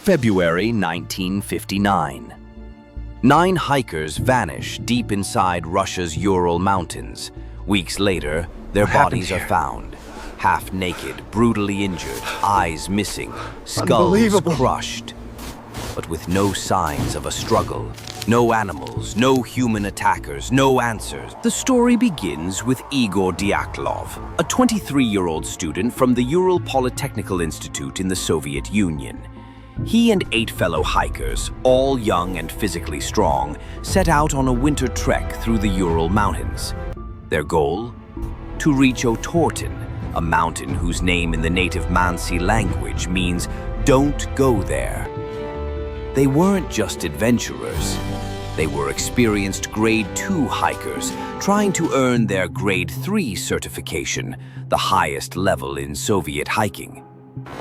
February 1959. 9 hikers vanish deep inside Russia's Ural Mountains. Weeks later, their bodies are found. Half naked, brutally injured, eyes missing, skulls crushed. But with no signs of a struggle, no animals, no human attackers, no answers. The story begins with Igor Dyatlov, a 23-year-old student from the Ural Polytechnical Institute in the Soviet Union. He and 8 fellow hikers, all young and physically strong, set out on a winter trek through the Ural Mountains. Their goal? To reach Otorten, a mountain whose name in the native Mansi language means "don't go there." They weren't just adventurers. They were experienced Grade 2 hikers trying to earn their Grade 3 certification, the highest level in Soviet hiking.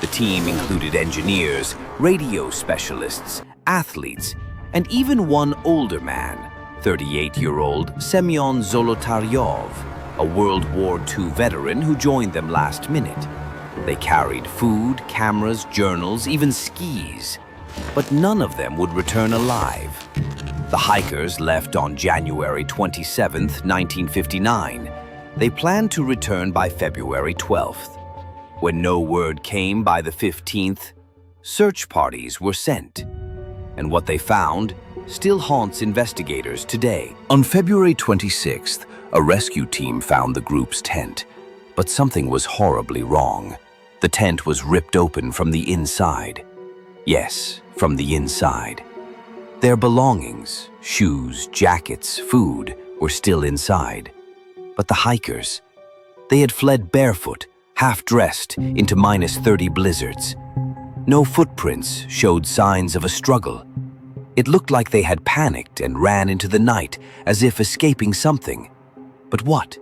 The team included engineers, radio specialists, athletes, and even one older man, 38-year-old Semyon Zolotaryov, a World War II veteran who joined them last minute. They carried food, cameras, journals, even skis. But none of them would return alive. The hikers left on January 27, 1959. They planned to return by February 12th. When no word came by the 15th, search parties were sent. And what they found still haunts investigators today. On February 26th, a rescue team found the group's tent. But something was horribly wrong. The tent was ripped open from the inside. Yes, from the inside. Their belongings, shoes, jackets, food, were still inside. But the hikers, they had fled barefoot, half-dressed, into -30 blizzards. No footprints showed signs of a struggle. It looked like they had panicked and ran into the night as if escaping something. But what?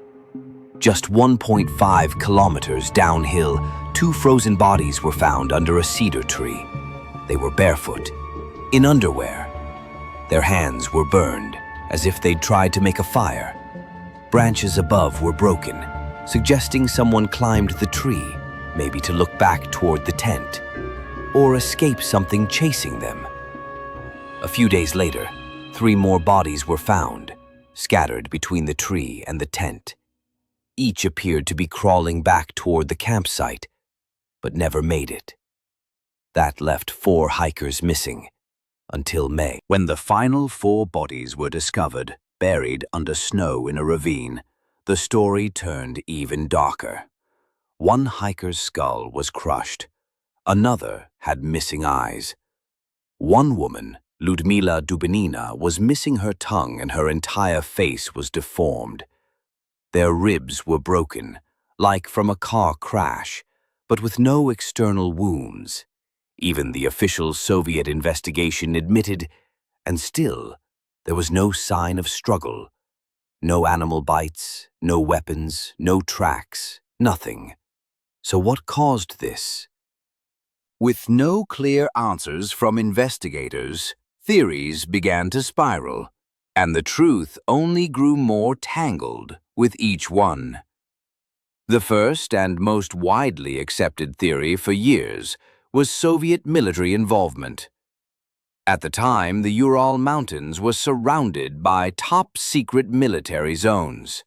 Just 1.5 kilometers downhill, 2 frozen bodies were found under a cedar tree. They were barefoot, in underwear. Their hands were burned, as if they'd tried to make a fire. Branches above were broken, suggesting someone climbed the tree, maybe to look back toward the tent, or escape something chasing them. A few days later, 3 more bodies were found, scattered between the tree and the tent. Each appeared to be crawling back toward the campsite, but never made it. That left 4 hikers missing, until May, when the final 4 bodies were discovered, buried under snow in a ravine. The story turned even darker. One hiker's skull was crushed. Another had missing eyes. One woman, Ludmila Dubinina, was missing her tongue and her entire face was deformed. Their ribs were broken, like from a car crash, but with no external wounds. Even the official Soviet investigation admitted, and still, there was no sign of struggle. No animal bites, no weapons, no tracks, nothing. So what caused this? With no clear answers from investigators, theories began to spiral, and the truth only grew more tangled with each one. The first and most widely accepted theory for years was Soviet military involvement. At the time, the Ural Mountains was surrounded by top-secret military zones.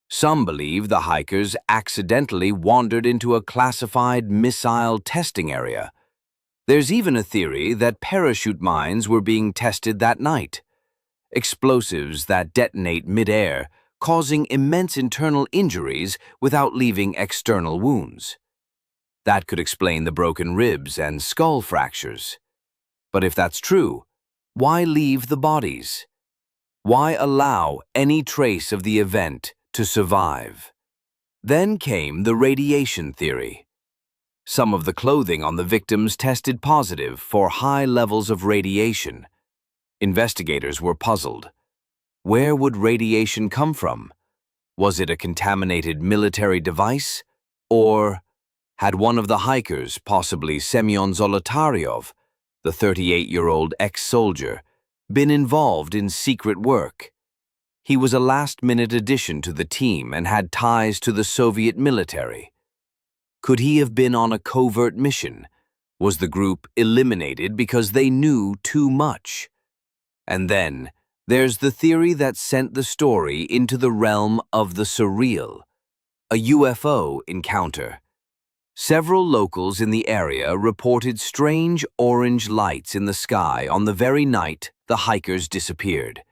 Some believe the hikers accidentally wandered into a classified missile testing area. There's even a theory that parachute mines were being tested that night. Explosives that detonate mid-air, causing immense internal injuries without leaving external wounds. That could explain the broken ribs and skull fractures. But if that's true, why leave the bodies? Why allow any trace of the event to survive? Then came the radiation theory. Some of the clothing on the victims tested positive for high levels of radiation. Investigators were puzzled. Where would radiation come from? Was it a contaminated military device? Or had one of the hikers, possibly Semyon Zolotaryov, the 38-year-old ex-soldier, been involved in secret work? He was a last-minute addition to the team and had ties to the Soviet military. Could he have been on a covert mission, Was the group eliminated because they knew too much? And then, there's the theory that sent the story into the realm of the surreal, a UFO encounter. Several locals in the area reported strange orange lights in the sky on the very night the hikers disappeared.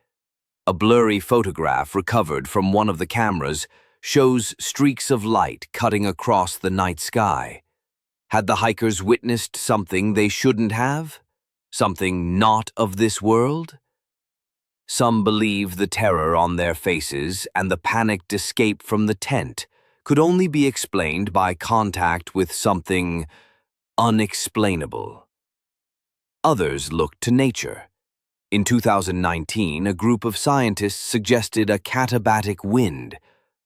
A blurry photograph recovered from one of the cameras shows streaks of light cutting across the night sky. Had the hikers witnessed something they shouldn't have? Something not of this world? Some believe the terror on their faces and the panicked escape from the tent could only be explained by contact with something unexplainable. Others looked to nature. In 2019, a group of scientists suggested a katabatic wind,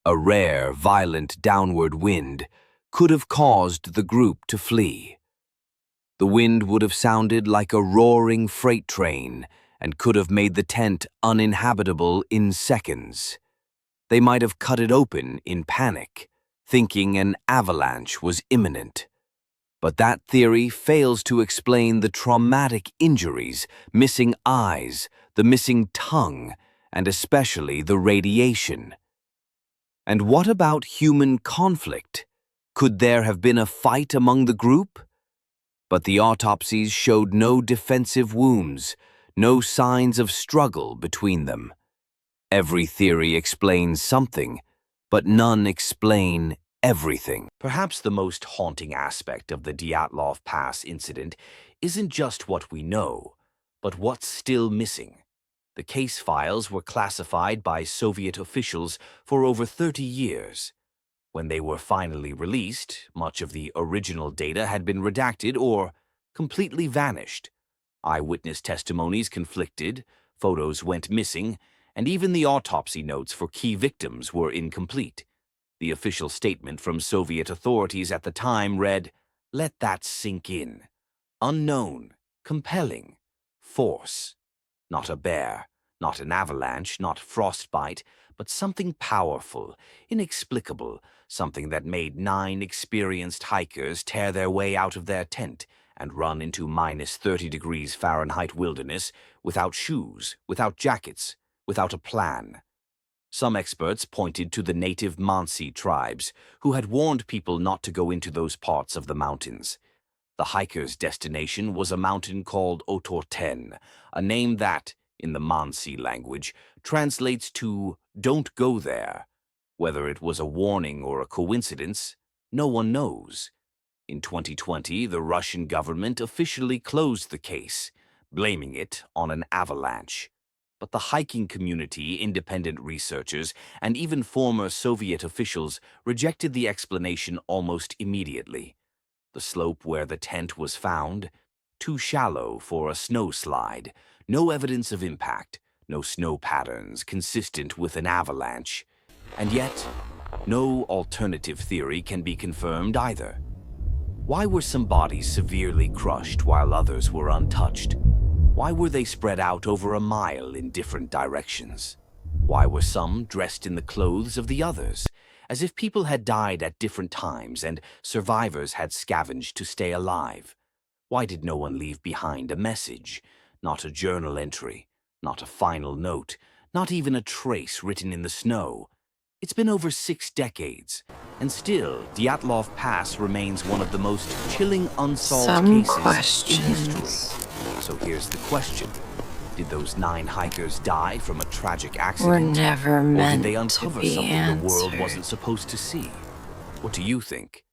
a rare, violent downward wind, could have caused the group to flee. The wind would have sounded like a roaring freight train and could have made the tent uninhabitable in seconds. They might have cut it open in panic, thinking an avalanche was imminent. But that theory fails to explain the traumatic injuries, missing eyes, the missing tongue, and especially the radiation. And what about human conflict? Could there have been a fight among the group? But the autopsies showed no defensive wounds, no signs of struggle between them. Every theory explains something, but none explain everything. Perhaps the most haunting aspect of the Dyatlov Pass incident isn't just what we know, but what's still missing. The case files were classified by Soviet officials for over 30 years. When they were finally released, much of the original data had been redacted or completely vanished. Eyewitness testimonies conflicted, photos went missing, and even the autopsy notes for key victims were incomplete. The official statement from Soviet authorities at the time read, "Let that sink in. Unknown, compelling, force. Not a bear, not an avalanche, not frostbite, but something powerful, inexplicable, something that made 9 experienced hikers tear their way out of their tent and run into -30°F wilderness without shoes, without jackets, without a plan." Some experts pointed to the native Mansi tribes, who had warned people not to go into those parts of the mountains. The hikers' destination was a mountain called Otorten, a name that, in the Mansi language, translates to "don't go there." Whether it was a warning or a coincidence, no one knows. In 2020, the Russian government officially closed the case, blaming it on an avalanche. But the hiking community, independent researchers, and even former Soviet officials rejected the explanation almost immediately. The slope where the tent was found, too shallow for a snowslide, no evidence of impact, no snow patterns consistent with an avalanche. And yet, no alternative theory can be confirmed either. Why were some bodies severely crushed while others were untouched? Why were they spread out over a mile in different directions? Why were some dressed in the clothes of the others, as if people had died at different times and survivors had scavenged to stay alive? Why did no one leave behind a message? Not a journal entry, not a final note, not even a trace written in the snow. It's been over 6 decades, and still, Dyatlov Pass remains one of the most chilling unsolved cases in history. So here's the question. Did those 9 hikers die from a tragic accident? We're never meant or did they uncover to be something answered. the world wasn't supposed to see? What do you think?